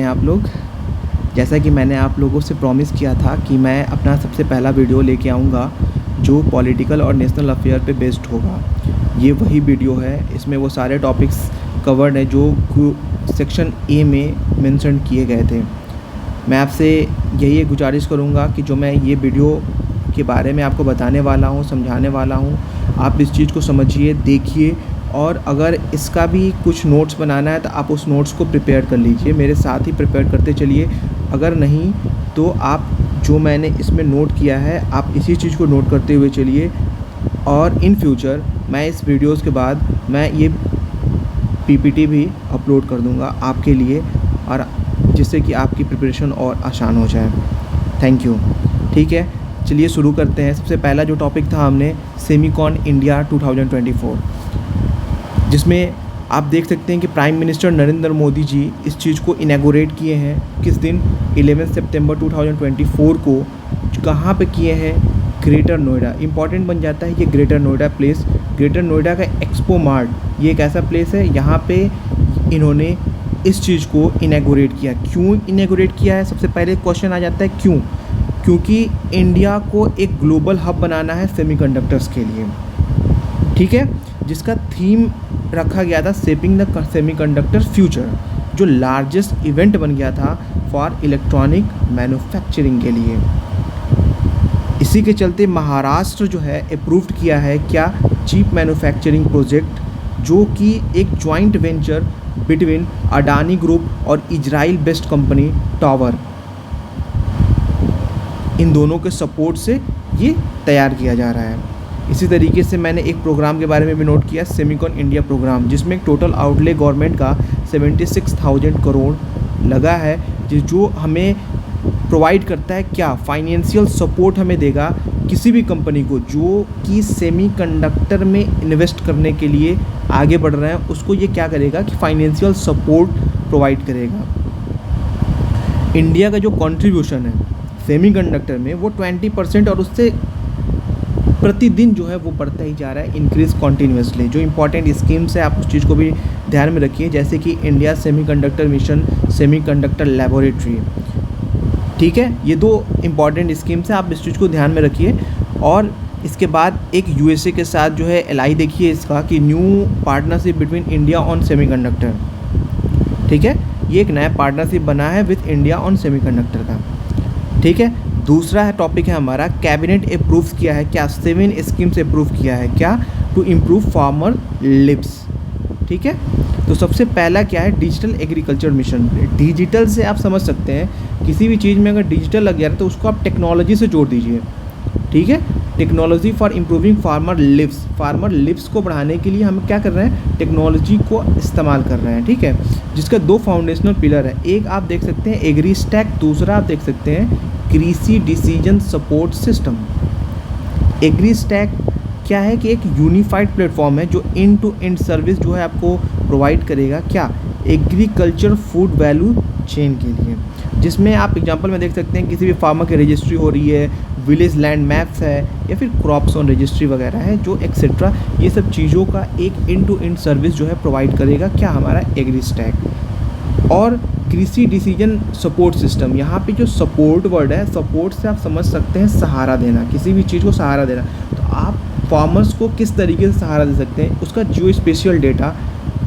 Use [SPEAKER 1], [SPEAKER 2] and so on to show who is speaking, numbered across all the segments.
[SPEAKER 1] आप लोग। जैसा कि मैंने आप लोगों से प्रॉमिस किया था कि मैं अपना सबसे पहला वीडियो लेके आऊँगा जो पॉलिटिकल और नेशनल अफेयर पे बेस्ड होगा। ये वही वीडियो है, इसमें वो सारे टॉपिक्स कवर्ड हैं जो सेक्शन ए में मेंशन किए गए थे। मैं आपसे यही एक गुजारिश करूँगा कि जो मैं ये वीडियो के बारे में आपको बताने वाला हूँ, समझाने वाला हूँ, आप इस चीज़ को समझिए, देखिए, और अगर इसका भी कुछ नोट्स बनाना है तो आप उस नोट्स को प्रिपेयर कर लीजिए, मेरे साथ ही प्रिपेयर करते चलिए। अगर नहीं तो आप जो मैंने इसमें नोट किया है आप इसी चीज़ को नोट करते हुए चलिए, और इन फ्यूचर मैं इस वीडियोस के बाद मैं ये पीपीटी भी अपलोड कर दूंगा आपके लिए, और जिससे कि आपकी प्रिपरेशन और आसान हो जाए। Thank you. ठीक है, चलिए शुरू करते हैं। सबसे पहला जो टॉपिक था हमने सेमीकॉन इंडिया 2024, जिसमें आप देख सकते हैं कि प्राइम मिनिस्टर नरेंद्र मोदी जी इस चीज़ को इनैगोरेट किए हैं। किस दिन? 11 सितंबर 2024 को। कहाँ पे किए हैं? ग्रेटर नोएडा। इंपॉर्टेंट बन जाता है ये greater Noida place. Greater Noida का एक्सपो मार्ट, ये एक ऐसा प्लेस है यहाँ पे इन्होंने इस चीज़ को इनैगोरेट किया। क्यों इनैगोरेट किया है? सबसे पहले क्वेश्चन आ जाता है क्यों? क्योंकि इंडिया को एक ग्लोबल हब बनाना है सेमीकंडक्टर्स के लिए। ठीक है, जिसका थीम रखा गया था शेपिंग द सेमीकंडक्टर फ्यूचर, जो लार्जेस्ट इवेंट बन गया था फॉर इलेक्ट्रॉनिक मैन्युफैक्चरिंग के लिए। इसी के चलते महाराष्ट्र जो है अप्रूव्ड किया है क्या? चीप मैन्युफैक्चरिंग प्रोजेक्ट, जो कि एक joint venture between Adani group और इजराइल बेस्ड कंपनी टावर, इन दोनों के सपोर्ट से ये तैयार किया जा रहा है। इसी तरीके से मैंने एक प्रोग्राम के बारे में भी नोट किया, सेमीकॉन इंडिया प्रोग्राम, जिसमें टोटल आउटले गवर्नमेंट का 76,000 करोड़ लगा है, जो हमें प्रोवाइड करता है क्या? फाइनेंशियल सपोर्ट हमें देगा किसी भी कंपनी को जो कि सेमीकंडक्टर में इन्वेस्ट करने के लिए आगे बढ़ रहे हैं, उसको ये क्या करेगा कि फाइनेंशियल सपोर्ट प्रोवाइड करेगा। इंडिया का जो कंट्रीब्यूशन है सेमीकंडक्टर में वो 20%, और उससे प्रतिदिन जो है वो बढ़ता ही जा रहा है, इंक्रीज कॉन्टीन्यूसली। जो इंपॉर्टेंट स्कीम्स है आप उस चीज़ को भी ध्यान में रखिए, जैसे कि India semiconductor mission, semiconductor laboratory. ठीक है, ये दो इंपॉर्टेंट स्कीम्स हैं, आप इस चीज़ को ध्यान में रखिए। और इसके बाद एक यूएसए के साथ जो है एलआई देखिए इसका, कि new partnership between India on semiconductor. ठीक है, ये एक नया पार्टनरशिप बना है विद इंडिया ऑन सेमीकंडक्टर का। ठीक है, दूसरा है टॉपिक है हमारा, कैबिनेट अप्रूव किया है क्या? 7 स्कीम्स अप्रूव किया है क्या? To improve farmer lives. ठीक है, तो सबसे पहला क्या है? Digital agriculture mission. डिजिटल से आप समझ सकते हैं किसी भी चीज़ में अगर डिजिटल लग जा रहा है तो उसको आप टेक्नोलॉजी से जोड़ दीजिए। ठीक है, technology for improving farmer lives. Farmer lives को बढ़ाने के लिए हम क्या कर रहे हैं? टेक्नोलॉजी को इस्तेमाल कर रहे हैं। ठीक है, जिसका 2 फाउंडेशनल पिलर है। एक आप देख सकते हैं एग्री स्टैक, दूसरा आप देख सकते हैं कृषि decision support system. Agri stack क्या है कि एक यूनिफाइड प्लेटफॉर्म है जो एंड टू एंड सर्विस जो है आपको प्रोवाइड करेगा क्या? एग्रीकल्चर फूड वैल्यू चेन के लिए, जिसमें आप एग्जांपल में देख सकते हैं किसी भी फार्मर की रजिस्ट्री हो रही है, विलेज लैंड मैप्स है, या फिर क्रॉप्स ऑन रजिस्ट्री वगैरह है, जो एक्सेट्रा, ये सब चीज़ों का एक एंड टू एंड सर्विस जो है प्रोवाइड करेगा क्या? हमारा एग्री स्टैक। और कृषि डिसीजन सपोर्ट सिस्टम, यहाँ पे जो सपोर्ट वर्ड है, सपोर्ट से आप समझ सकते हैं सहारा देना, किसी भी चीज़ को सहारा देना। तो आप फार्मर्स को किस तरीके से सहारा दे सकते हैं? उसका जियो स्पेशियल डेटा,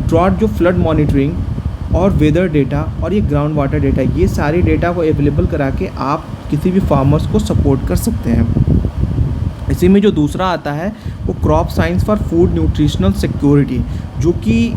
[SPEAKER 1] ड्रॉट जो फ्लड मॉनिटरिंग और वेदर डेटा, और ये ग्राउंड वाटर डेटा, ये सारी डेटा को अवेलेबल करा के आप किसी भी फार्मर्स को सपोर्ट कर सकते हैं। इसी में जो दूसरा आता है वो crop science for food nutritional security, जो कि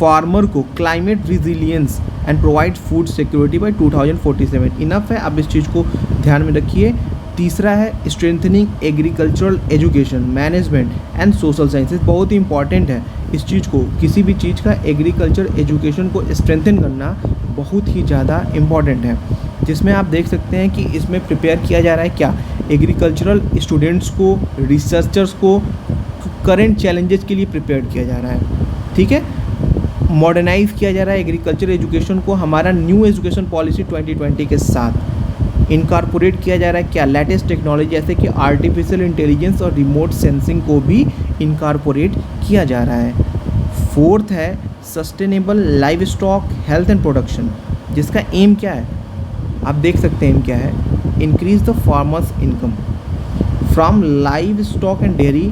[SPEAKER 1] फार्मर को climate resilience and provide food security bye 2047। Enough है, आप इस चीज़ को ध्यान में रखिए। तीसरा है strengthening agricultural education, management and social sciences. बहुत ही इंपॉर्टेंट है इस चीज़ को, किसी भी चीज़ का एग्रीकल्चर एजुकेशन को स्ट्रेंथन करना बहुत ही ज़्यादा इम्पॉर्टेंट है, जिसमें आप देख सकते हैं कि इसमें प्रिपेयर किया जा रहा है क्या? एग्रीकल्चरल स्टूडेंट्स को, रिसर्चर्स को करेंट चैलेंजेस के लिए प्रिपेयर किया जा रहा है। ठीक है, मॉडर्नाइज किया जा रहा है एग्रीकल्चर एजुकेशन को हमारा न्यू एजुकेशन पॉलिसी 2020 के साथ। इनकॉर्पोरेट किया जा रहा है क्या? लेटेस्ट टेक्नोलॉजी जैसे कि आर्टिफिशियल इंटेलिजेंस और रिमोट सेंसिंग को भी इनकॉर्पोरेट किया जा रहा है। फोर्थ है sustainable live stock health and production. जिसका एम क्या है, आप देख सकते हैं एम क्या है, increase the farmers income from live stock and dairy,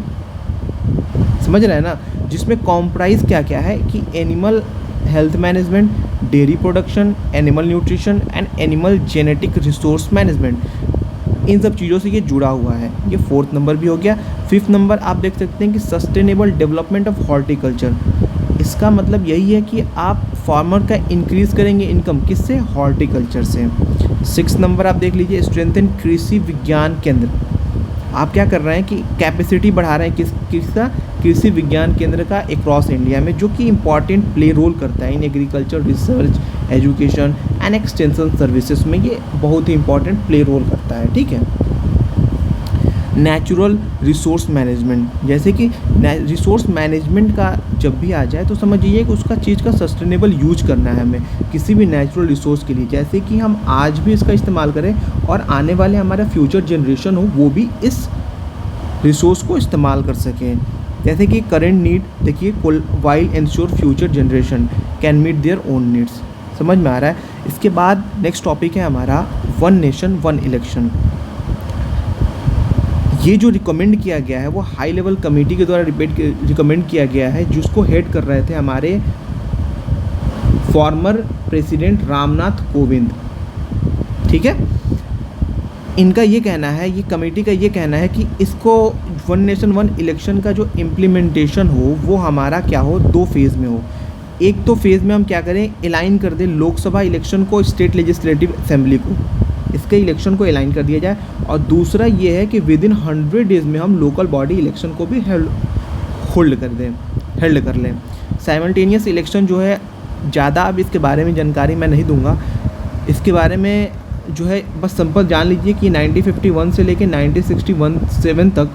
[SPEAKER 1] समझ रहे हैं ना, जिसमें कॉम्प्राइज क्या क्या है कि animal health management, dairy production, animal nutrition and animal genetic resource management, इन सब चीज़ों से ये जुड़ा हुआ है। ये 4th नंबर भी हो गया। 5th नंबर आप देख सकते हैं कि सस्टेनेबल डेवलपमेंट ऑफ हॉर्टिकल्चर, इसका मतलब यही है कि आप फार्मर का इंक्रीज़ करेंगे इनकम किससे, हॉर्टिकल्चर से। 6th नंबर आप देख लीजिए, स्ट्रेंथन कृषि विज्ञान केंद्र, आप क्या कर रहे हैं कि कैपेसिटी बढ़ा रहे हैं किसका, कृषि विज्ञान केंद्र का अक्रॉस इंडिया में, जो कि इंपॉर्टेंट प्ले रोल करता है in agriculture research, education and extension services में, ये बहुत ही इंपॉर्टेंट प्ले रोल करता है। ठीक है। नेचुरल रिसोर्स मैनेजमेंट, जैसे कि रिसोर्स मैनेजमेंट का जब भी आ जाए तो समझिए कि उसका चीज़ का सस्टेनेबल यूज करना है हमें किसी भी नेचुरल रिसोर्स के लिए, जैसे कि हम आज भी इसका इस्तेमाल करें और आने वाले हमारा फ्यूचर जनरेशन हो वो भी इस रिसोर्स को इस्तेमाल कर सकें। जैसे कि करेंट नीड देखिए, while ensure future generation can meet their own needs, समझ में आ रहा है। इसके बाद नेक्स्ट टॉपिक है हमारा वन नेशन वन इलेक्शन। ये जो रिकमेंड किया गया है वो हाई लेवल कमेटी के द्वारा रिकमेंड किया गया है, जिसको हेड कर रहे थे हमारे फॉर्मर प्रेसिडेंट रामनाथ कोविंद। ठीक है। इनका ये कहना है, ये कमेटी का ये कहना है कि इसको वन नेशन वन इलेक्शन का जो इम्प्लीमेंटेशन हो वो हमारा क्या हो, 2 फेज़ में हो। एक तो फेज़ में हम क्या करें, अलाइन कर दें लोकसभा इलेक्शन को स्टेट लेजिस्लेटिव असेंबली को, इसके इलेक्शन को अलाइन कर दिया जाए, और दूसरा ये है कि विद इन 100 डेज़ में हम लोकल बॉडी इलेक्शन को भी हेल्ड कर लें। साइमल्टेनियस इलेक्शन जो है, ज़्यादा अब इसके बारे में जानकारी मैं नहीं दूंगा, इसके बारे में जो है बस सिंपल जान लीजिए कि 1951 से लेकर 1967 तक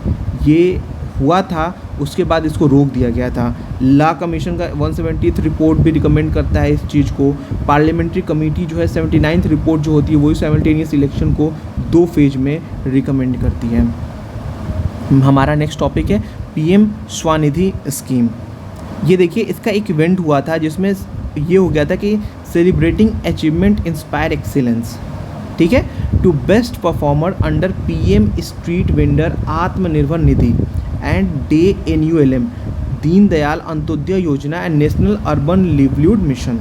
[SPEAKER 1] ये हुआ था, उसके बाद इसको रोक दिया गया था। लॉ कमीशन का 170th रिपोर्ट भी रिकमेंड करता है इस चीज़ को। पार्लियामेंट्री कमेटी जो है 79th रिपोर्ट जो होती है वही साइमल्टेनियस इलेक्शन को 2 फेज में रिकमेंड करती है। हमारा नेक्स्ट टॉपिक है पीएम स्वनिधि स्कीम। ये देखिए, इसका एक इवेंट हुआ था जिसमें ये हो गया था कि सेलिब्रेटिंग अचीवमेंट इंस्पायर एक्सीलेंस, ठीक है, to best performer under PM street vendor Atmanirbhar Nidhi and DANULM Deendayal Antyodaya Yojana and national urban livelihood mission.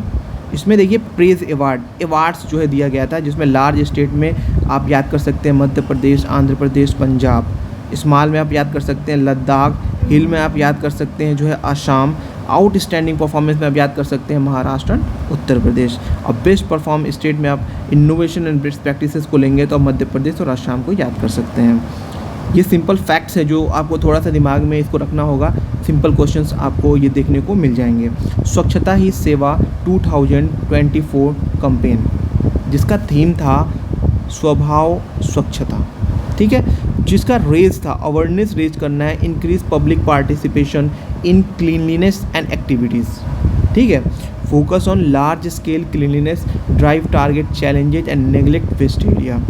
[SPEAKER 1] इसमें देखिए प्रेज अवार्ड्स जो है दिया गया था, जिसमें लार्ज स्टेट में आप याद कर सकते हैं मध्य प्रदेश, आंध्र प्रदेश, पंजाब। स्मॉल में आप याद कर सकते हैं लद्दाख, हिल में आप याद कर सकते हैं जो है आसाम, आउटस्टैंडिंग परफॉर्मेंस में आप याद कर सकते हैं महाराष्ट्र, उत्तर प्रदेश, और बेस्ट परफॉर्म स्टेट में आप इनोवेशन एंड बेस्ट प्रैक्टिसेस को लेंगे तो मध्य प्रदेश और आसाम को याद कर सकते हैं। ये सिंपल फैक्ट्स है जो आपको थोड़ा सा दिमाग में इसको रखना होगा, सिंपल क्वेश्चंस आपको ये देखने को मिल जाएंगे। स्वच्छता ही सेवा 2024 कैंपेन, जिसका थीम था स्वभाव स्वच्छता, ठीक है, जिसका रेज था अवेयरनेस रेज करना है, increase public participation in cleanliness and activities, ठीक है, focus on large scale cleanliness, drive target challenges and neglect waste area,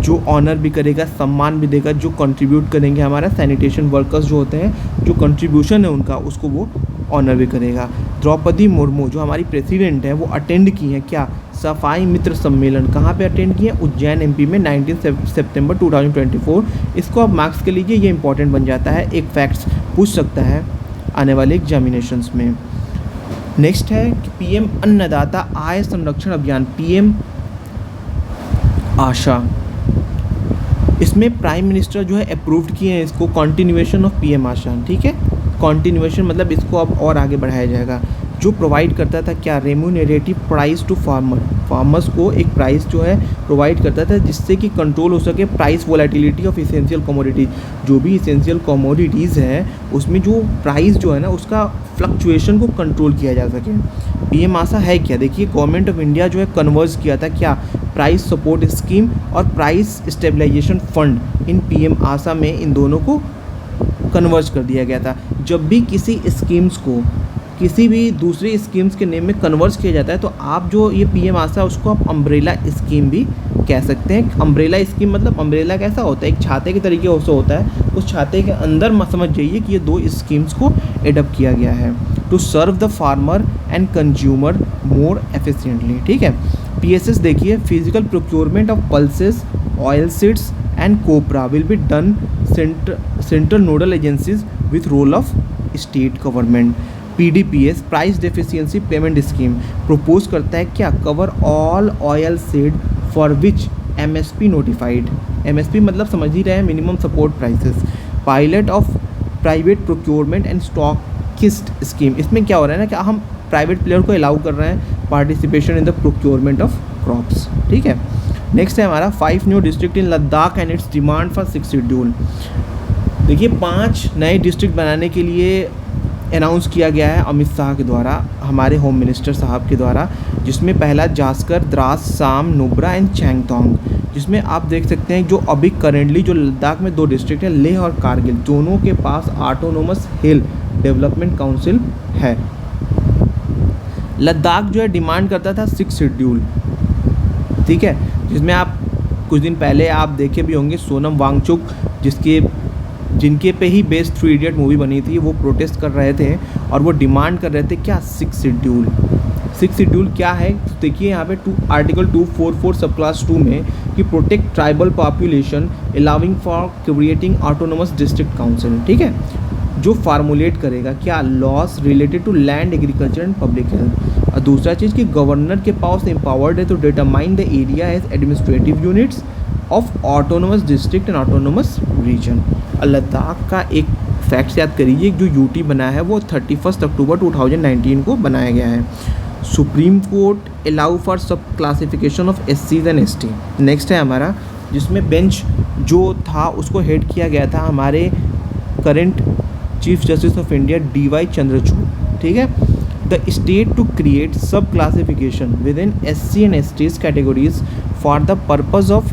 [SPEAKER 1] जो ऑनर भी करेगा, सम्मान भी देगा, जो कंट्रीब्यूट करेंगे हमारा सैनिटेशन वर्कर्स जो होते हैं, जो कंट्रीब्यूशन है उनका उसको वो ऑनर भी करेगा। द्रौपदी मुर्मू जो हमारी प्रेसिडेंट है वो अटेंड की हैं क्या, सफाई मित्र सम्मेलन, कहाँ पे अटेंड किए, उज्जैन MP में 19 सितंबर 2024। इसको आप मार्क्स के लीजिए, ये इंपॉर्टेंट बन जाता है, एक फैक्ट्स पूछ सकता है आने वाले एग्जामिनेशंस में। नेक्स्ट है कि PM अन्नदाता आय संरक्षण अभियान, PM आशा, इसमें प्राइम मिनिस्टर जो है अप्रूव्ड किए हैं इसको, कॉन्टिन्यूएशन ऑफ PM आशा, ठीक है, कॉन्टिन्यूएशन मतलब इसको अब और आगे बढ़ाया जाएगा, जो प्रोवाइड करता था क्या, रेम्यूनरेटिव प्राइस टू फार्मर्स को एक प्राइस जो है प्रोवाइड करता था जिससे कि कंट्रोल हो सके price volatility of essential commodities, जो भी इसेंशियल कमोडिटीज़ है उसमें जो प्राइस जो है ना उसका फ्लक्चुएशन को कंट्रोल किया जा सके। PM आशा है क्या, देखिए गवर्नमेंट ऑफ इंडिया जो है कन्वर्ज किया था क्या, प्राइस सपोर्ट स्कीम और प्राइस स्टेबलाइजेशन फंड, इन PM आशा में इन दोनों को कन्वर्ज कर दिया गया था। जब भी किसी स्कीम्स को किसी भी दूसरी स्कीम्स के नेम में कन्वर्ज किया जाता है तो आप जो ये PM आशा उसको आप अम्ब्रेला स्कीम भी कह सकते हैं। अम्ब्रेला स्कीम मतलब अम्ब्रेला कैसा होता है, एक छाते के तरीके से होता है, उस छाते के अंदर समझ जाइए कि ये 2 स्कीम्स को एडप्ट किया गया है to serve the farmer and consumer more efficiently, ठीक है। PSS देखिए, physical procurement of pulses, oil seeds and copra will be done central nodal agencies with role of state government. PDPS price deficiency payment scheme propose करता है क्या, cover all oil seed for which MSP notified. MSP मतलब समझ ही रहे हैं, minimum support prices. Pilot of private procurement and stockist scheme, इसमें क्या हो रहा है ना कि हम प्राइवेट प्लेयर को अलाउ कर रहे हैं participation in the procurement of crops, ठीक है। नेक्स्ट है हमारा 5 new district in Ladakh and it's demand for 6 schedule. देखिए 5 नए डिस्ट्रिक्ट बनाने के लिए अनाउंस किया गया है अमित शाह के द्वारा, हमारे होम मिनिस्टर साहब के द्वारा, जिसमें पहला जास्कर, द्रास, साम, नुब्रा एंड चैंगथोंग, जिसमें आप देख सकते हैं जो अभी करेंटली जो लद्दाख में 2 डिस्ट्रिक्ट हैं, लेह और कारगिल, दोनों के पास ऑटोनोमस हिल डेवलपमेंट काउंसिल है। लद्दाख जो है डिमांड करता था 6 शेड्यूल, ठीक है, जिसमें आप कुछ दिन पहले आप देखे भी होंगे सोनम वांगचुक जिनके पे ही बेस्ड 3 इडियट मूवी बनी थी, वो प्रोटेस्ट कर रहे थे और वो डिमांड कर रहे थे क्या, 6 शेड्यूल। 6 शेड्यूल क्या है, तो देखिए यहाँ पे आर्टिकल 244 सब क्लास 2 में कि protect tribal population allowing for creating autonomous district council, ठीक है, जो फार्मुलेट करेगा क्या, laws related to land, agriculture and public health. और दूसरा चीज़ कि गवर्नर के पास एम्पावर्ड है to determine the area as administrative units of autonomous district and autonomous region. Ladakh का एक फैक्ट याद करिए, जो यूटी बना है वो 31 अक्टूबर 2019 को बनाया गया है। सुप्रीम कोर्ट अलाउ फॉर सब classification of SCs and ST। Next है हमारा, जिसमें बेंच जो था उसको हेड किया गया था हमारे current chief justice of India DY Chandrachud, ठीक है। द स्टेट टू क्रिएट सब classification with in SC and STs categories for the purpose of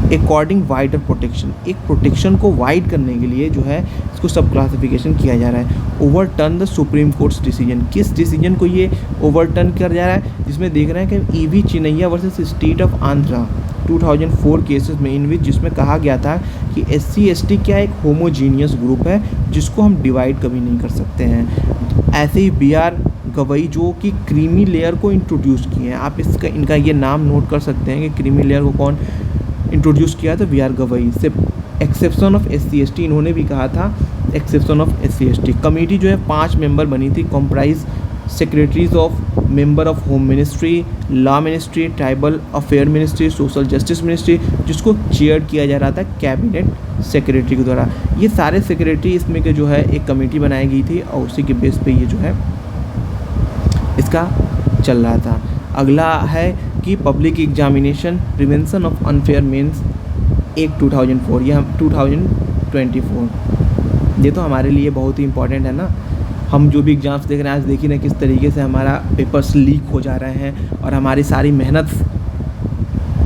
[SPEAKER 1] according wider protection, एक प्रोटेक्शन को वाइड करने के लिए जो है इसको सब क्लासिफिकेशन किया जा रहा है। Overturn the supreme courts decision, किस डिसीजन को ये ओवरटर्न किया जा रहा है, जिसमें देख रहे हैं कि EV Chinnaiah versus state of Andhra 2004 cases में, इन विच जिसमें कहा गया था कि SC ST क्या एक होमोजीनियस ग्रुप है जिसको हम डिवाइड कभी नहीं कर सकते हैं। ऐसे ही BR गवई जो कि क्रीमी लेयर को इंट्रोड्यूस किए हैं, आप इनका ये नाम नोट कर सकते हैं कि क्रीमी लेयर को कौन इंट्रोड्यूस किया था, BR गवई। से एक्सेप्शन ऑफ SC ST इन्होंने भी कहा था, exception of SC ST। Committee जो है 5 मेंबर बनी थी, comprise secretaries of member of home ministry, law ministry, tribal affair ministry, social justice ministry, जिसको चेयर किया जा रहा था कैबिनेट सेक्रेटरी के द्वारा। ये सारे सेक्रेटरी इसमें के जो है एक कमेटी बनाई गई थी और उसी के बेस पे ये जो है इसका चल रहा था। अगला है कि public examination prevention of unfair means act 2004, ये हम 2024, ये तो हमारे लिए बहुत ही इंपॉर्टेंट है ना। हम जो भी एग्ज़ाम्स देख रहे हैं आज, देखिए ना किस तरीके से हमारा पेपर्स लीक हो जा रहे हैं और हमारी सारी मेहनत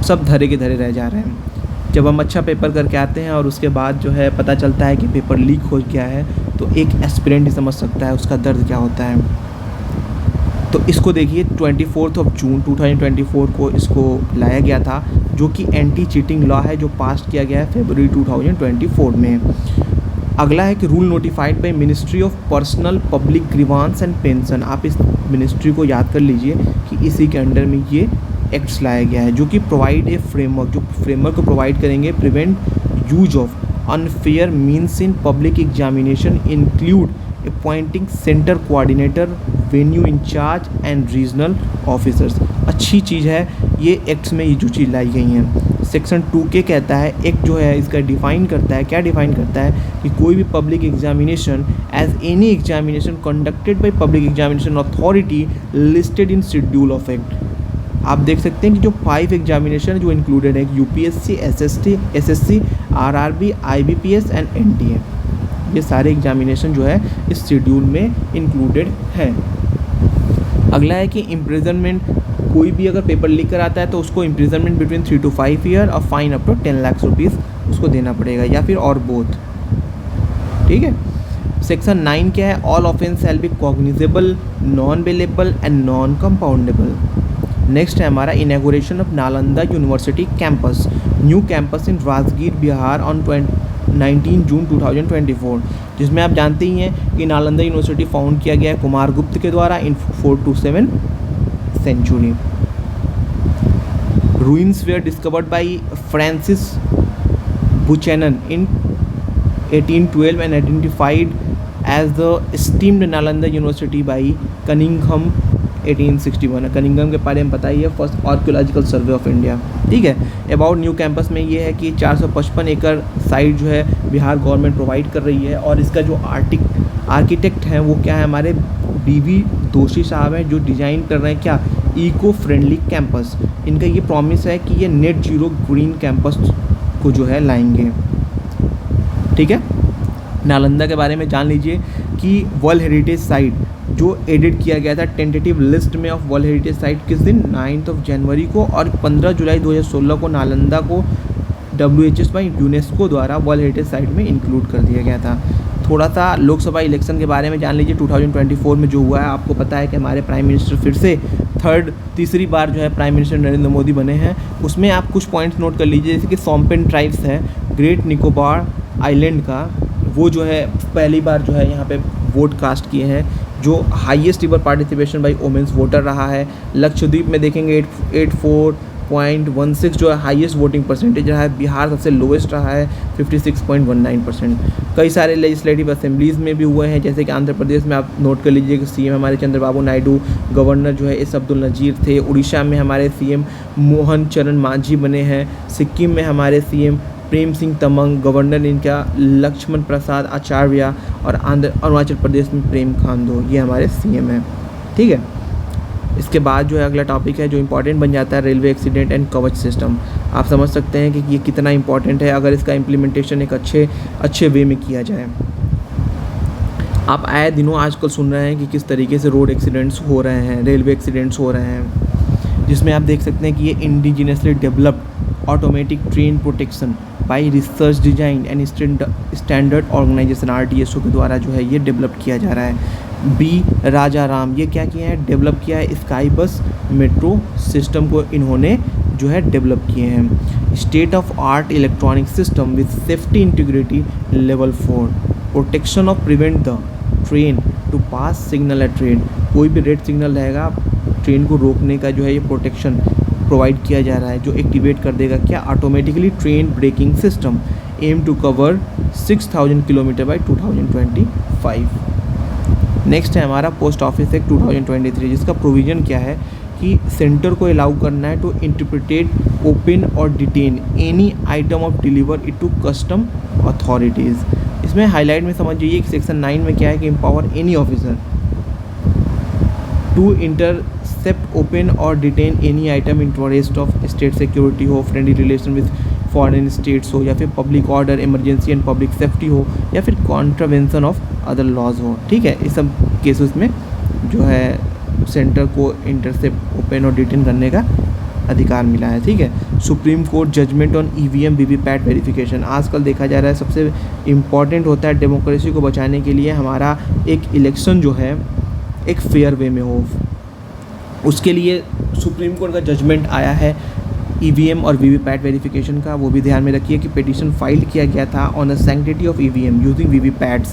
[SPEAKER 1] सब धरे के धरे रह जा रहे हैं। जब हम अच्छा पेपर करके आते हैं और उसके बाद जो है पता चलता है कि पेपर लीक हो गया है, तो एक एस्पिरेंट ही समझ सकता है उसका दर्द क्या होता है। तो इसको देखिए 24 जून 2024 को इसको लाया गया था, जो कि एंटी चीटिंग लॉ है, जो पास किया गया है फरवरी 2024 में। अगला है कि rule notified by ministry of personnel public grievance and pension. आप इस मिनिस्ट्री को याद कर लीजिए कि इसी के अंडर में ये एक्ट्स लाया गया है, जो कि प्रोवाइड ए फ्रेमवर्क, जो फ्रेमवर्क को प्रोवाइड करेंगे prevent use of unfair means in public examination, include appointing centre coordinator, venue in charge and regional officers. अच्छी चीज़ है ये एक्ट्स में, ये जो चीज़ लाई गई हैं। सेक्शन 2K कहता है, एक्ट जो है इसका डिफ़ाइन करता है, क्या डिफ़ाइन करता है कि कोई भी public examination as any examination conducted by public examination authority listed in schedule of act. आप देख सकते हैं कि जो 5 एग्जामिनेशन जो इंक्लूडेड है, UPSC, SSC, RRB, IBPS and NTA, ये सारे एग्जामिनेशन जो है इस शेड्यूल में इंक्लूडेड है। अगला है कि इम्प्रिजनमेंट, कोई भी अगर पेपर लीक कराता है तो उसको इम्प्रिजनमेंट बिटवीन 3 to 5 ईयर और fine up to 10 lakh rupees उसको देना पड़ेगा, या फिर और बोथ, ठीक है। सेक्शन 9 क्या है, all offence shall be cognizable, non bailable and non compoundable. Next है हमारा inauguration of Nalanda university campus, new campus in Rajgir Bihar on 19 जून 2024, जिसमें आप जानते ही हैं कि नालंदा यूनिवर्सिटी फाउंड किया गया है कुमार गुप्त के द्वारा इन 427 century. ruins were discovered by Francis Buchanan in 1812 and identified as the esteemed Nalanda University by Cunningham 1861। Cunningham के बारे में पता ही है, first archaeological survey of India. ठीक है, अबाउट न्यू कैंपस में ये है कि 455 एकड़ साइट जो है बिहार गवर्नमेंट प्रोवाइड कर रही है, और इसका जो आर्किटेक्ट हैं वो क्या है, हमारे BV दोषी साहब हैं, जो डिज़ाइन कर रहे हैं क्या, इको फ्रेंडली कैंपस। इनका ये प्रॉमिस है कि ये नेट जीरो ग्रीन कैंपस को जो है लाएंगे। ठीक है, नालंदा के बारे में जान लीजिए कि वर्ल्ड हेरिटेज साइट जो एडिट किया गया था टेंटेटिव लिस्ट में ऑफ वर्ल्ड हेरिटेज साइट किस दिन, 9 जनवरी को, और 15 जुलाई 2016 को नालंदा को WHS बाई यूनेस्को द्वारा वर्ल्ड हेरिटेज साइट में इंक्लूड कर दिया गया था। थोड़ा सा लोकसभा इलेक्शन के बारे में जान लीजिए। 2024 में जो हुआ है, आपको पता है कि हमारे प्राइम मिनिस्टर फिर से तीसरी बार जो है प्राइम मिनिस्टर नरेंद्र मोदी बने हैं। उसमें आप कुछ पॉइंट्स नोट कर लीजिए, जैसे कि सोम्पेन ट्राइब्स है ग्रेट निकोबार आइलैंड का, वो जो है पहली बार जो है यहाँ पे वोट कास्ट किए हैं, जो highest ever participation by women's voter रहा है। लक्षद्वीप में देखेंगे 84.16 जो है हाईएस्ट वोटिंग परसेंटेज रहा है। बिहार सबसे लोएस्ट रहा है 56.19%। कई सारे लेजिस्लेटिव असेंबलीज़ में भी हुए हैं, जैसे कि आंध्र प्रदेश में आप नोट कर लीजिए कि CM हमारे चंद्रबाबू नायडू, गवर्नर जो है एस अब्दुल नज़ीर थे। उड़ीसा में हमारे CM मोहन चरण मांझी बने हैं। सिक्किम में हमारे CM प्रेम सिंह तमंग, गवर्नर इनका लक्ष्मण प्रसाद आचार्य, और अरुणाचल प्रदेश में प्रेम खांडो, ये हमारे CM हैं। ठीक है, इसके बाद जो है अगला टॉपिक है जो इम्पोर्टेंट बन जाता है, रेलवे एक्सीडेंट एंड कवच सिस्टम। आप समझ सकते हैं कि ये कितना इम्पोर्टेंट है अगर इसका इम्प्लीमेंटेशन एक अच्छे वे में किया जाए। आप आए दिनों आजकल सुन रहे हैं कि किस तरीके से रोड एक्सीडेंट्स हो रहे हैं, रेलवे एक्सीडेंट्स हो रहे हैं, जिसमें आप देख सकते हैं कि ये indigenously developed automatic train protection by research design and standard organisation RTSO के द्वारा जो है ये डेवलप किया जा रहा है। राजाराम ये क्या किया है, डेवलप किया है स्काई बस मेट्रो सिस्टम को इन्होंने जो है डेवलप किए हैं। State of art electronic system with safety integrity level 4 protection of prevent the train to pass signal at red. कोई भी रेड सिग्नल रहेगा, ट्रेन को रोकने का जो है ये प्रोटेक्शन प्रोवाइड किया जा रहा है, जो एक्टिवेट कर देगा क्या, automatically train braking system aim to cover 6000 kilometre by 2025। Next है हमारा पोस्ट ऑफिस एक्ट 2023, जिसका प्रोविज़न क्या है कि सेंटर को अलाउ करना है टू इंटरप्रिटेट, ओपन और detain any item of deliver it to custom authorities. इसमें हाईलाइट में समझ जाइए कि सेक्शन 9 में क्या है कि empower any officer to intercept, open और detain any item interest of state security हो, friendly relation with foreign states हो, या फिर public order, emergency and public safety हो, या फिर कॉन्ट्रावेंशन ऑफ अदर लॉज हो। ठीक है, इस सब केसेस में जो है सेंटर को इंटरसेप्ट, ओपन और डिटेन करने का अधिकार मिला है। ठीक है, supreme court judgement on EVM VVPAT verification. आजकल देखा जा रहा है सबसे इम्पॉर्टेंट होता है डेमोक्रेसी को बचाने के लिए हमारा एक इलेक्शन जो है एक फेयर वे में हो, उसके लिए सुप्रीम कोर्ट का जजमेंट आया है EVM और VVPAT वेरिफिकेशन का। वो भी ध्यान में रखिए कि पिटीशन फाइल किया गया था on the sanctity of EVM using VVPATs।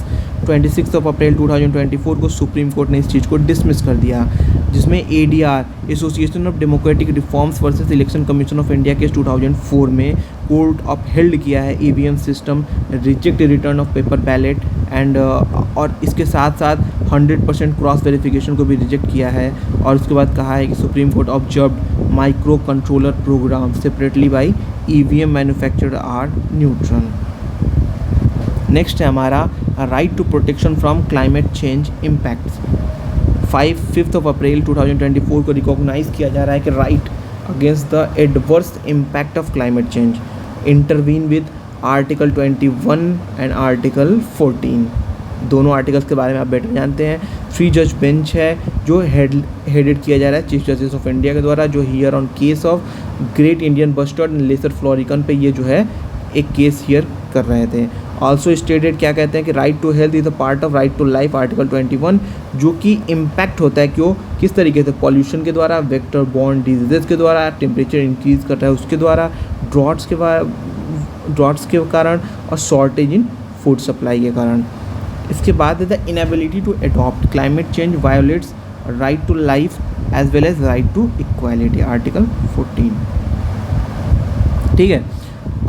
[SPEAKER 1] 26 अप्रैल 2024 को सुप्रीम कोर्ट ने इस चीज़ को डिसमिस कर दिया, जिसमें ADR association of democratic reforms versus election commission of India case 2004 में कोर्ट अपहेल्ड किया है EVM system, reject return of paper ballot and और इसके साथ साथ 100% क्रॉस वेरिफिकेशन को भी रिजेक्ट किया है। और उसके बाद कहा है कि supreme court observed micro controller program separately by EVM manufactured are neutral. Next है हमारा right to protection from climate change impacts. 5 April 2024 को रिकॉग्नाइज किया जा रहा है कि right against the adverse impact of climate change intervene with article 21 and article 14। दोनों articles के बारे में आप बेटर जानते हैं। 3 जज बेंच है जो हेडेड किया जा रहा है चीफ जस्टिस ऑफ इंडिया के द्वारा, जो here on case of great Indian bustard and lesser florican पे ये जो है एक केस हियर कर रहे थे। ऑल्सो स्टेटेड क्या कहते हैं कि right to health is a part of right to life article 21, जो कि इम्पैक्ट होता है क्यों, किस तरीके से, पॉल्यूशन के द्वारा, वेक्टर बॉर्न डिजीजेस के द्वारा, टेम्परेचर इंक्रीज कर रहा है उसके द्वारा, ड्रॉट्स के कारण और शॉर्टेज इन फूड सप्लाई के कारण। इसके बाद the inability to adopt climate change violates right to life as well as right to equality article 14। ठीक है।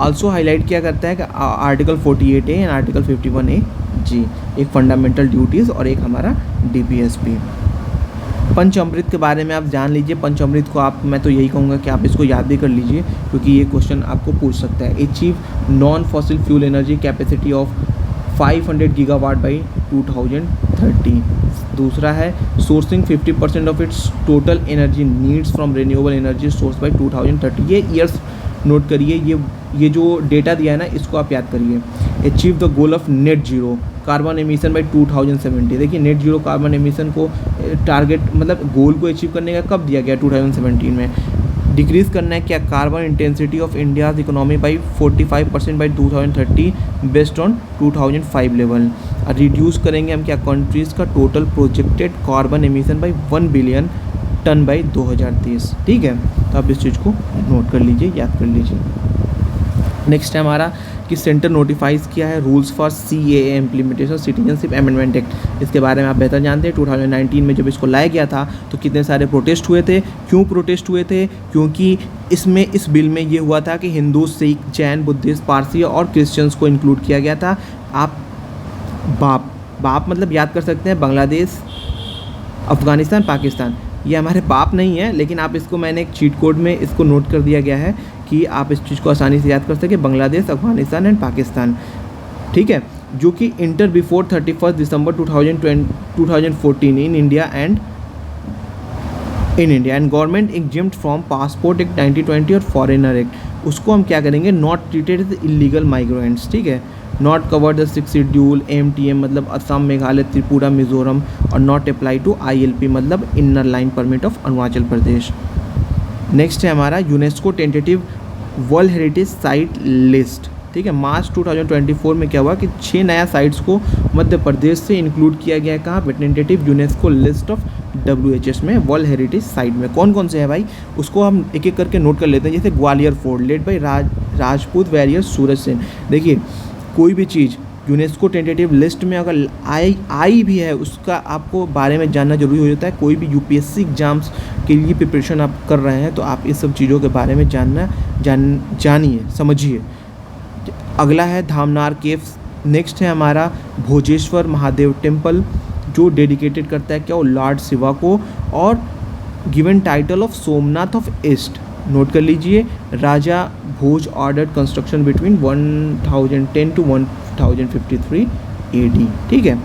[SPEAKER 1] ऑल्सो हाईलाइट किया करता है कि article 48A and article 51A जी, एक फंडामेंटल ड्यूटीज़ और एक हमारा DPSP। पंचामृत के बारे में आप जान लीजिए। पंचामृत को आप, मैं तो यही कहूँगा कि आप इसको याद भी कर लीजिए, क्योंकि ये क्वेश्चन आपको पूछ सकता है। Achieve non fossil fuel energy capacity of 500 gigawatt by 2030। दूसरा है sourcing 50% of its total energy needs from renewable energy source by 2030। ये ईयर्स नोट करिए, ये जो डेटा दिया है ना, इसको आप याद करिए। Achieve the goal of net zero carbon emission by 2070। देखिए नेट जीरो कार्बन एमिशन को टारगेट, मतलब गोल को अचीव करने का कब दिया गया, 2017 में। डिक्रीज़ करना है क्या, carbon intensity of India's economy by 45% by 2030 based on 2005 level. Reduce करेंगे हम क्या, कंट्रीज़ का total projected carbon emission by 1 billion tonne by 2030। ठीक है, तो आप इस चीज़ को नोट कर लीजिए, याद कर लीजिए। नेक्स्ट है हमारा कि सेंटर नोटिफाइज किया है rules for CAA implementation citizenship amendment act. इसके बारे में आप बेहतर जानते हैं। 2019 में जब इसको लाया गया था तो कितने सारे प्रोटेस्ट हुए थे। क्यों प्रोटेस्ट हुए थे, क्योंकि इस बिल में ये हुआ था कि हिंदू, सिख, जैन, बुद्धिस्ट, पारसी और क्रिश्चियंस को इंक्लूड किया गया था। आप बाप मतलब याद कर सकते हैं, बांग्लादेश, अफ़गानिस्तान, पाकिस्तान, ये हमारे बाप नहीं है, लेकिन आप इसको, मैंने एक चीट कोड में इसको नोट कर दिया गया है कि आप इस चीज़ को आसानी से याद कर सकें। बांग्लादेश, अफगानिस्तान एंड पाकिस्तान, ठीक है, जो कि enter before 31 December 2014 in India and government exempted from passport act 1920 और फॉरेनर एक्ट। उसको हम क्या करेंगे, not treated as illegal migrants. ठीक है, not cover the 6th schedule, MTM मतलब असम, मेघालय, त्रिपुरा, मिजोरम, और नॉट अप्लाई टू ILP मतलब inner line permit of Arunachal Pradesh. Next है हमारा UNESCO tentative world heritage site list. ठीक है, मार्च 2024 में क्या हुआ कि 6 नया साइट्स को मध्य प्रदेश से इंक्लूड किया गया है। कहाँ पे, tentative UNESCO list of WHS में, वर्ल्ड हेरिटेज साइट में। कौन कौन से है भाई, उसको हम एक एक करके नोट कर लेते हैं। जैसे Gwalior fort led by Rajput warrior Suraj Sen. देखिए कोई भी चीज़ यूनेस्को टेंटेटिव लिस्ट में अगर आई भी है, उसका आपको बारे में जानना जरूरी हो जाता है। कोई भी UPSC एग्ज़ाम्स के लिए प्रिपरेशन आप कर रहे हैं तो आप इस सब चीज़ों के बारे में जानिए, समझिए। अगला है धामनार केव्स। नेक्स्ट है हमारा भोजेश्वर महादेव टेम्पल, जो डेडिकेटेड करता है क्या, वो लॉर्ड शिवा को, और given title of Somnath of east. Note कर लीजिए, Raja Bhoj ordered construction between 1010 to 1053 AD। ठीक है,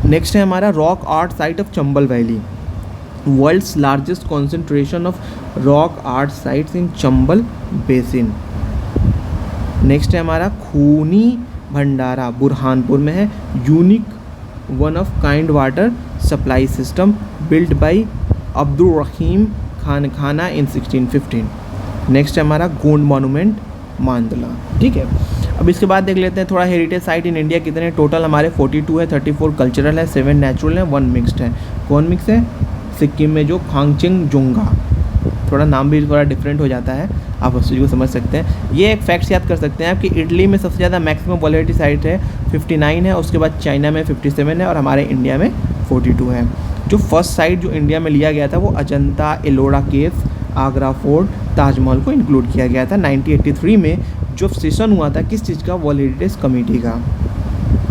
[SPEAKER 1] नेक्स्ट है हमारा rock art site of Chambal valley, world's largest concentration of rock art sites in Chambal basin. Next है हमारा खूनी भंडारा, बुरहानपुर में है, unique one of kind water supply system built by Abdul रहीम खाना इन 1615। नेक्स्ट है हमारा गोंड मॉन्यूमेंट मांदला। ठीक है, अब इसके बाद देख लेते हैं थोड़ा हेरिटेज साइट इन इंडिया कितने टोटल हमारे 42 है, 34 कल्चरल है, 7 नेचुरल है, 1 मिक्स्ड है। कौन मिक्स है, सिक्किम में जो खांगचेंग जोंगा, थोड़ा नाम भी थोड़ा डिफरेंट हो जाता है, आप उस चीज़ को समझ सकते हैं। ये एक फैक्ट्स याद कर सकते हैं आप कि इटली में सबसे ज़्यादा मैक्सिमम वॉलिडिटी साइट है 59 है, उसके बाद चाइना में 57 है और हमारे इंडिया में 42 है। जो फर्स्ट साइट जो इंडिया में लिया गया था वो अजंता एलोरा केव्स, आगरा फोर्ट, ताजमहल को इंक्लूड किया गया था 1983 में, जो सेशन हुआ था किस चीज़ का, वर्ल्ड हेरिटेज कमेटी का।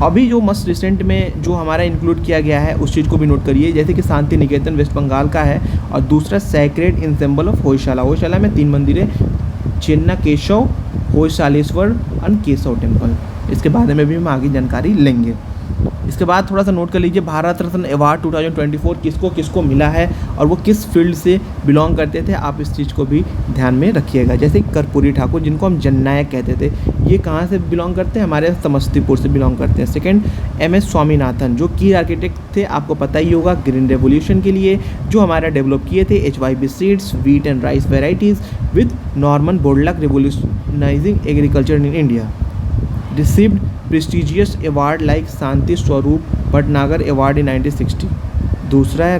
[SPEAKER 1] अभी जो मस्ट रिसेंट में जो हमारा इंक्लूड किया गया है उस चीज़ को भी नोट करिए, जैसे कि शांति निकेतन वेस्ट बंगाल का है, और दूसरा सैक्रेड इंसेम्बल ऑफ होयशाला। होयशाला में 3 मंदिर है, चेन्ना केशव, होयशालेश्वर एंड केशव टेम्पल। इसके बारे में भी हम आगे जानकारी लेंगे। इसके बाद थोड़ा सा नोट कर लीजिए, भारत रत्न अवार्ड 2024 किसको किसको मिला है और वो किस फील्ड से बिलोंग करते थे, आप इस चीज़ को भी ध्यान में रखिएगा। जैसे कर्पूरी ठाकुर, जिनको हम जननायक कहते थे, ये कहाँ से बिलोंग करते हैं, हमारे समस्तीपुर से बिलोंग करते हैं। सेकंड MS स्वामीनाथन, जो की आर्किटेक्ट थे, आपको पता ही होगा, ग्रीन रेवोल्यूशन के लिए जो हमारा डेवलप किए थे HYB seeds, wheat and rice varieties with Norman Borlaug revolutionising agriculture in India. Received prestigious award like Shanti Swarup Bhatnagar award in 1960। दूसरा है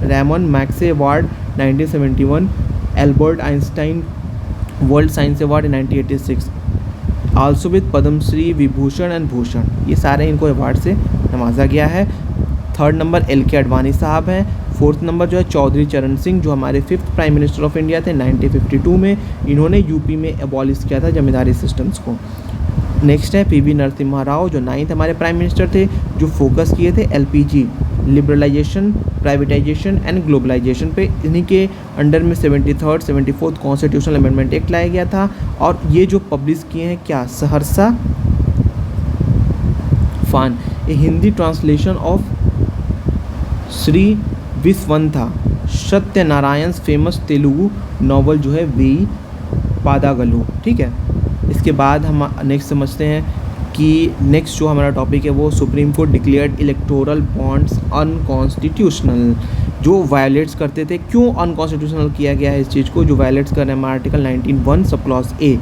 [SPEAKER 1] Ramon Magsaysay award 1971, Albert Einstein world science award in 1986, also with Padmashri, Vibhushan and Bhushan. ये सारे इनको award से नवाजा गया है। Third number LK Advani साहब हैं। फोर्थ नंबर जो है चौधरी चरण सिंह, जो हमारे 5th prime minister of India थे 1952 में। इन्होंने यूपी में एबॉलिश किया था जमींदारी सिस्टम्स को। नेक्स्ट है पीवी नरसिम्हा राव, जो 9th हमारे प्राइम मिनिस्टर थे, जो फोकस किए थे LPG, liberalisation, privatisation and globalisation पे। इन्हीं के अंडर में 73rd 74th constitutional amendment act लाया गया था। और ये जो पब्लिश किए हैं क्या, Sahasraphan, a Hindi translation of Shri Vishwanatha Satyanarayana famous Telugu novel जो है वी पादागलू। ठीक है, इसके बाद हम नेक्स्ट समझते हैं कि नेक्स्ट जो हमारा टॉपिक है वो supreme court declared electoral bonds unconstitutional, जो वायलेट्स करते थे। क्यों अनकॉन्स्टिट्यूशनल किया गया है इस चीज़ को, जो वायलेट्स कर रहे हैं, article 19(1) sub clause A.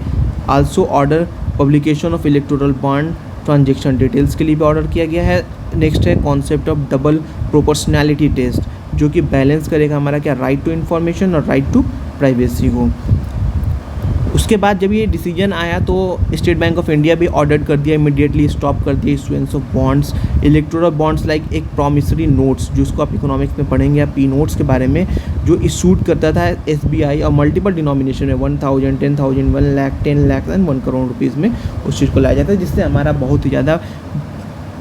[SPEAKER 1] Also order publication of electoral bond transaction details के लिए भी ऑर्डर किया गया है। नेक्स्ट है concept of double proportionality test, जो कि बैलेंस करेगा हमारा क्या, राइट टू इन्फॉर्मेशन और राइट टू प्राइवेसी को। उसके बाद जब ये डिसीजन आया तो स्टेट बैंक ऑफ इंडिया भी ऑर्डर कर दिया, इमीडिएटली स्टॉप कर दिया issuance of bonds, electoral bonds like एक प्रॉमिसरी नोट्स, जिसको आप इकोनॉमिक्स में पढ़ेंगे या पी नोट्स के बारे में, जो इशूड करता था एसबीआई और मल्टीपल डिनोमिनेशन में 1000, 10,000, 1 लाख, 10 लाख एंड 1 करोड़ रुपीज़ में उस चीज़ को लाया जाता है, जिससे हमारा बहुत ही ज़्यादा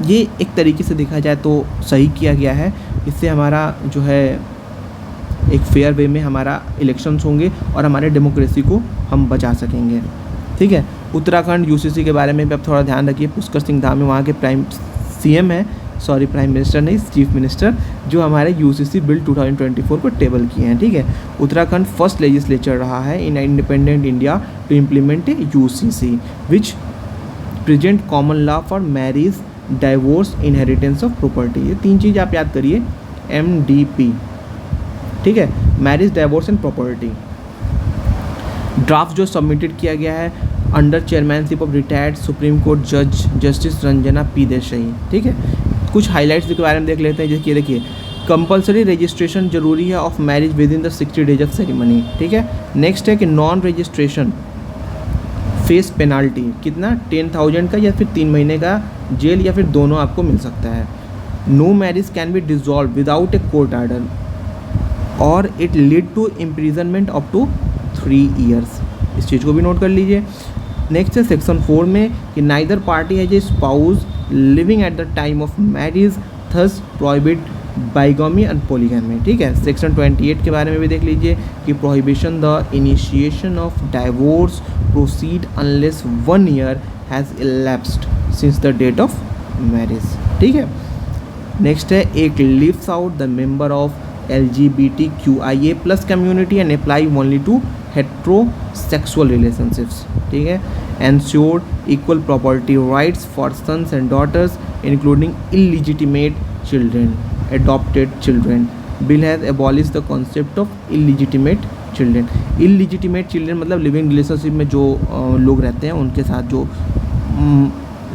[SPEAKER 1] ये एक तरीके से देखा जाए तो सही किया गया है। इससे हमारा जो है एक फेयर वे में हमारा इलेक्शंस होंगे और हमारे डेमोक्रेसी को हम बचा सकेंगे। ठीक है, उत्तराखंड यूसीसी के बारे में भी आप थोड़ा ध्यान रखिए। पुष्कर सिंह धामी वहाँ के प्राइम मिनिस्टर नहीं, चीफ मिनिस्टर, जो हमारे यूसीसी बिल 2024 को टेबल किए हैं। ठीक है, उत्तराखंड फर्स्ट लेजिस्लेचर रहा है in independent India to implement a UCC which present common law for marriage, divorce, inheritance of property. ये 3 चीज़ आप याद करिए, MDP। ठीक है, marriage, divorce and property. Draft जो सबमिटेड किया गया है under chairmanship of retired supreme court जज जस्टिस रंजना पी देसाई। ठीक है, कुछ हाइलाइट्स के बारे में देख लेते हैं। जैसे देखिए, कंपलसरी रजिस्ट्रेशन जरूरी है of marriage with in the 60 days of ceremony. ठीक है, नेक्स्ट है कि नॉन रजिस्ट्रेशन फेस पेनाल्टी, कितना, 10,000 का या फिर 3 महीने का जेल या फिर दोनों आपको मिल सकता है। No marriage can be dissolve without a court order और it lead to imprisonment up to 3 years. इस चीज़ को भी नोट कर लीजिए। नेक्स्ट है सेक्शन 4 में कि neither party has a spouse living at the time of marriage thus prohibit bigamy and polygamy. ठीक है, सेक्शन 28 के बारे में भी देख लीजिए कि prohibition the initiation of divorce proceed unless 1 year has elapsed since the date of marriage. ठीक है, नेक्स्ट है एक lives out the member of LGBTQIA+ community and apply only to heterosexual relationships. ठीक है, ensured equal property rights for sons and daughters including illegitimate children, adopted children. Bill has abolished the concept of illegitimate children. Illegitimate children मतलब living relationship में जो लोग रहते हैं उनके साथ जो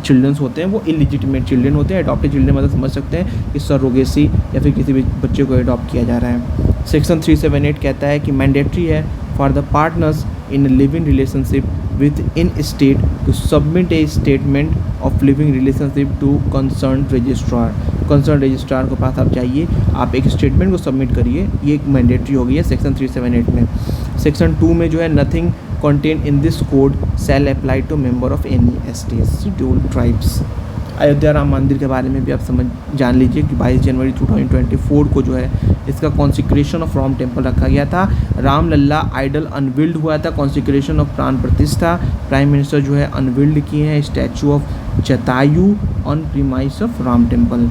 [SPEAKER 1] चिल्ड्रंस होते हैं वो इलिजिटिमेट चिल्ड्रन होते हैं। अडॉप्टेड चिल्ड्रन मतलब समझ सकते हैं कि सरोगेसी या फिर किसी भी बच्चे को अडॉप्ट किया जा रहा है। सेक्शन 378 कहता है कि मैंडेटरी है for the partners in living relationship within state to submit a statement of living relationship to concern registrar. Concern registrar के पास आप जाइए, आप एक स्टेटमेंट को सबमिट करिए, ये एक मैंडेटरी हो गई है सेक्शन 378 में। सेक्शन 2 में जो है nothing contained in this code shall apply to member of any STs scheduled tribes। Ayodhya Ram मंदिर के बारे में भी आप जान लीजिए कि 22 जनवरी 2024 को जो है इसका कॉन्सिक्रेशन ऑफ राम टेम्पल रखा गया था। राम लल्ला आइडल अनविल्ड हुआ था, कॉन्सिक्रेशन ऑफ प्राण प्रतिष्ठा। प्राइम मिनिस्टर जो है अनविल्ड किए हैं statue of Jatayu on premise of Ram temple.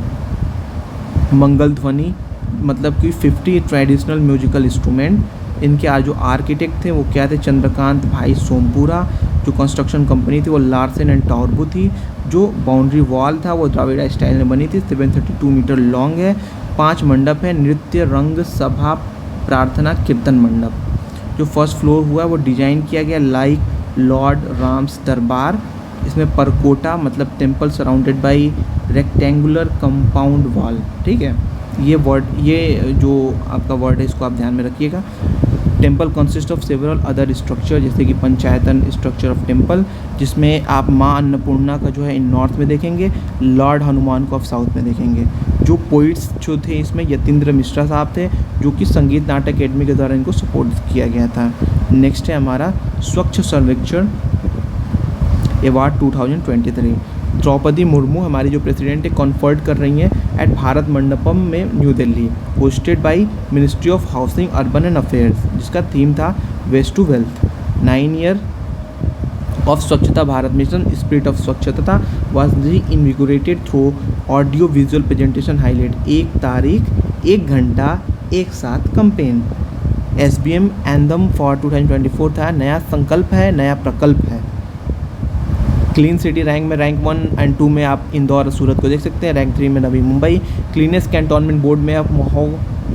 [SPEAKER 1] Mangal Dhwani मतलब कि 50 ट्रेडिशनल म्यूजिकल इंस्ट्रूमेंट। इनके आज जो आर्किटेक्ट थे वो क्या थे, चंद्रकांत भाई सोमपुरा। जो कंस्ट्रक्शन कंपनी थी वो लार्सन एंड टॉर्बो थी। जो बाउंड्री वॉल था वो द्राविड़ा स्टाइल में बनी थी, 732 मीटर लॉन्ग है। 5 मंडप है, नृत्य, रंग, सभा, प्रार्थना, कीर्तन मंडप। जो फर्स्ट फ्लोर हुआ वो डिजाइन किया गया लाइक लॉर्ड राम्स दरबार। इसमें परकोटा मतलब temple surrounded by rectangular compound wall. ठीक है, ये वर्ड, ये जो आपका वर्ड है इसको आप ध्यान में रखिएगा। Temple consist of several other structure, जैसे कि पंचायतन स्ट्रक्चर ऑफ टेम्पल, जिसमें आप माँ अन्नपूर्णा का जो है इन नॉर्थ में देखेंगे, लॉर्ड हनुमान को आप साउथ में देखेंगे। जो पोइट्स जो थे इसमें यतीन्द्र मिश्रा साहब थे, जो कि संगीत नाटक अकेडमी के द्वारा इनको सपोर्ट किया गया था। नेक्स्ट है हमारा स्वच्छ सर्वेक्षण अवार्ड 2023। द्रौपदी मुर्मू हमारी जो प्रेसिडेंट है कॉन्फर्ड कर रही हैं एट भारत मंडपम में new Delhi, hosted by ministry of housing urban and affairs, जिसका थीम था waste to wealth. 9 year of Swachhata Bharat mission spirit of Swachhata was reinvigorated through audio visual presentation highlight 1 तारीख 1 घंटा एक साथ कंपेन। SBM एंथम फॉर 2024 था नया संकल्प है नया प्रकल्प है। क्लीन सिटी रैंक में रैंक 1 और 2 में आप इंदौर और सूरत को देख सकते हैं। रैंक 3 में Navi Mumbai. Cleanest cantonment board में आप महो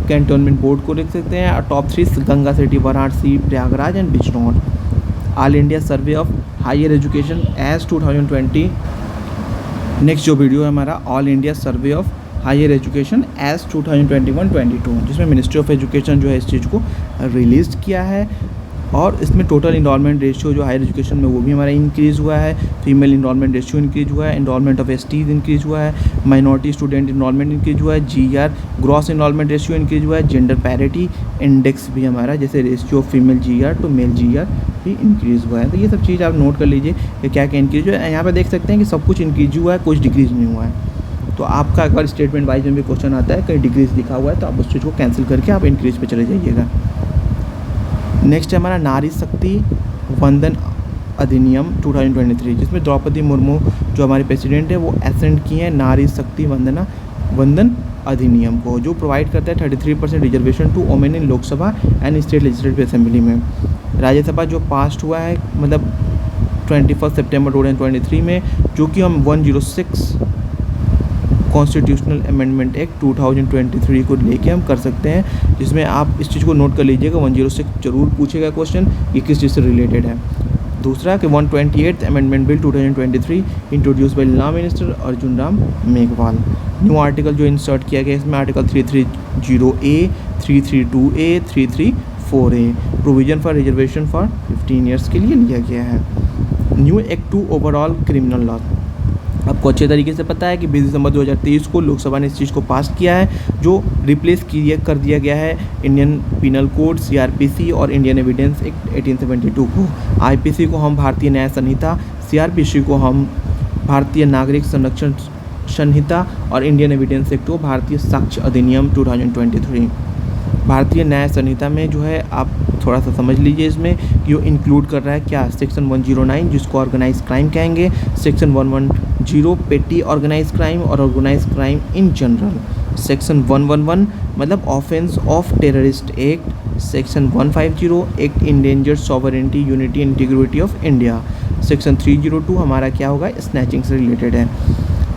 [SPEAKER 1] कैंटोनमेंट बोर्ड को देख सकते हैं। और top 3 Ganga city, Varanasi, Prayagraj and Bijnor. All India survey of higher education as 2020। Next जो वीडियो है हमारा all India survey of higher education as 2021-22, जिसमें मिनिस्ट्री ऑफ एजुकेशन जो है इस चीज़ को रिलीज़ किया है। और इसमें टोटल इनरोलमेंट रेशियो जो हायर एजुकेशन में वो भी हमारा इंक्रीज़ हुआ है। फीमेल इनरोलमेंट रेशियो इंक्रीज़ हुआ है। इनरोलमेंट ऑफ STs इंक्रीज़ हुआ है। माइनॉरिटी स्टूडेंट इनरोलमेंट इंक्रीज़ हुआ है। GR gross enrolment ratio increase हुआ है। जेंडर पैरिटी इंडेक्स भी हमारा जैसे ratio of female GR to male GR भी इंक्रीज़ हुआ है। तो ये सब चीज़ आप नोट कर लीजिए कि क्या क्या इंक्रीज़ हुआ है। यहाँ पर देख सकते हैं कि सब कुछ इंक्रीज़ हुआ है, कुछ डिक्रीज़ नहीं हुआ है। तो आपका अगर स्टेटमेंट वाइज में भी क्वेश्चन आता है कहीं डिक्रीज़ लिखा हुआ है तो आप उस चीज़ को कैंसिल करके आप इंक्रीज़ पे चले जाइएगा। नेक्स्ट है हमारा नारी शक्ति वंदन अधिनियम 2023, जिसमें द्रौपदी मुर्मू जो हमारी प्रेसिडेंट है वो एसेंट की हैं नारी शक्ति वंदन अधिनियम को, जो प्रोवाइड करता है 33% reservation to women in Lok Sabha and state legislative assembly में। राज्यसभा जो पास हुआ है मतलब 21 सितंबर 2023 में, जो कि हम 106 कॉन्स्टिट्यूशनल अमेंडमेंट एक्ट 2023 को लेके हम कर सकते हैं, जिसमें आप इस चीज़ को नोट कर लीजिएगा 106 जरूर पूछेगा क्वेश्चन ये किस चीज़ से रिलेटेड है। दूसरा कि 128th amendment bill 2023 introduce by law minister Arjun Ram Meghwal. New article जो इंसर्ट किया गया इसमें article 330A, 332A, 334A provision for reservation for 15 years के लिए लिया गया है। New act to overall criminal law, आपको अच्छे तरीके से पता है कि 20 दिसंबर 2023 को लोकसभा ने इस चीज़ को पास किया है, जो रिप्लेस कर दिया गया है इंडियन पिनल कोड CRPC और इंडियन एविडेंस एक्ट 1872 को। IPC को हम भारतीय न्याय संहिता, CRPC को हम भारतीय नागरिक संरक्षण संहिता और इंडियन एविडेंस एक्ट को भारतीय साक्ष्य अधिनियम 2023। भारतीय न्याय संहिता में जो है आप थोड़ा सा समझ लीजिए इसमें कि वो इंक्लूड कर रहा है क्या, सेक्शन 109 जिसको ऑर्गेनाइज क्राइम कहेंगे, सेक्शन 110 पेटी ऑर्गेनाइज क्राइम और organise crime in general, section 111 मतलब offence of terrorist act, section 150 act endangered sovereignty unity integrity of India, section 302 हमारा क्या होगा स्नैचिंग से रिलेटेड है।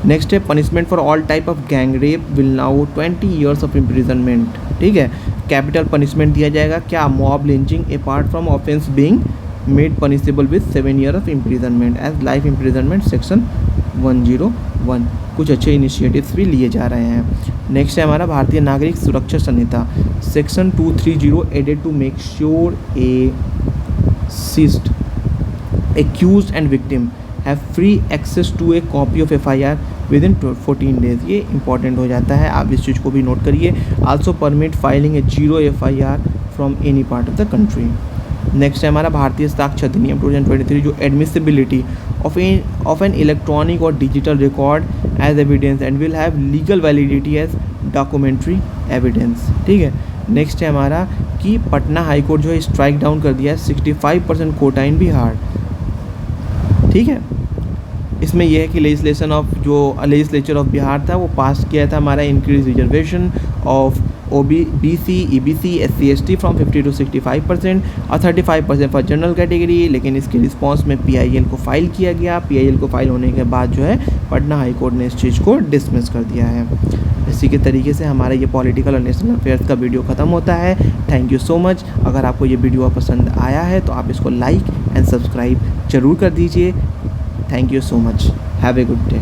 [SPEAKER 1] नेक्स्ट है punishment for all type of gang rape will now 20 years of imprisonment, ठीक है। Capital punishment दिया जाएगा क्या, mob lynching apart from offence being made punishable with 7 year of imprisonment as life imprisonment section 101। कुछ अच्छे initiatives भी लिए जा रहे हैं। नेक्स्ट है हमारा Bharatiya Nagarik Suraksha Sanhita, section 230 added to make sure a seized accused and victim have free access to a copy of FIR within 14 days। ये इंपॉर्टेंट हो जाता है, आप इस चीज़ को भी नोट करिए। Also permit filing a 0 FIR from any part of the country. Next है हमारा भारतीय साक्ष्य अधिनियम 2023, जो एडमिसिबिलिटी ऑफ एन इलेक्ट्रॉनिक और digital record as evidence and will have legal validity as documentary evidence, ठीक है। नेक्स्ट है हमारा कि पटना हाई कोर्ट जो है स्ट्राइक डाउन कर दिया है 65% कोटा इन बिहार, ठीक है। इसमें यह है कि लेजिस्लेचर ऑफ बिहार था वो पास किया था हमारा increase reservation of OBC, EBC, SC, ST from 50 to 65% और 35% फॉर जनरल कैटेगरी, लेकिन इसके रिस्पांस में PIL को फाइल किया गया। PIL को फाइल होने के बाद जो है पटना हाई कोर्ट ने इस चीज़ को डिसमिस कर दिया है। इसी के तरीके से हमारा ये पॉलिटिकल और नेशनल अफेयर्स का वीडियो ख़त्म होता है। Thank you so much. अगर आपको ये वीडियो पसंद आया है तो आप इसको लाइक एंड सब्सक्राइब ज़रूर कर दीजिए। Thank you so much. Have a good day.